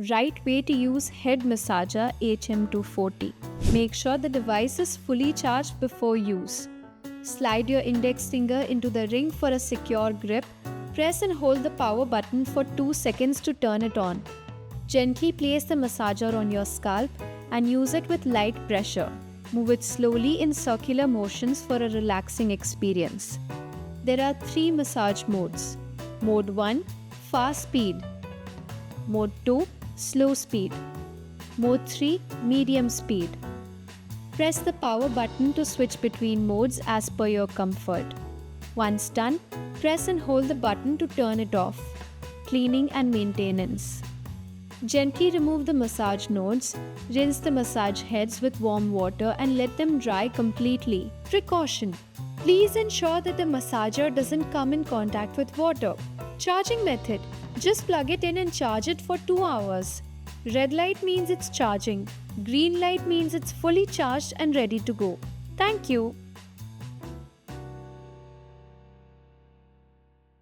Right way to use Head Massager HM240. Make sure the device is fully charged before use. Slide your index finger into the ring for a secure grip. Press and hold the power button for 2 seconds to turn it on. Gently place the massager on your scalp and use it with light pressure. Move it slowly in circular motions for a relaxing experience. There are 3 massage modes. Mode 1, fast speed. Mode 2, slow speed. Mode 3, medium speed. Press the power button to switch between modes as per your comfort. Once done, press and hold the button to turn it off. Cleaning and maintenance. Gently remove the massage nodes, rinse the massage heads with warm water and let them dry completely. Precaution: please ensure that the massager doesn't come in contact with water. Charging method: just plug it in and charge it for 2 hours. Red light means it's charging. Green light means it's fully charged and ready to go. Thank you.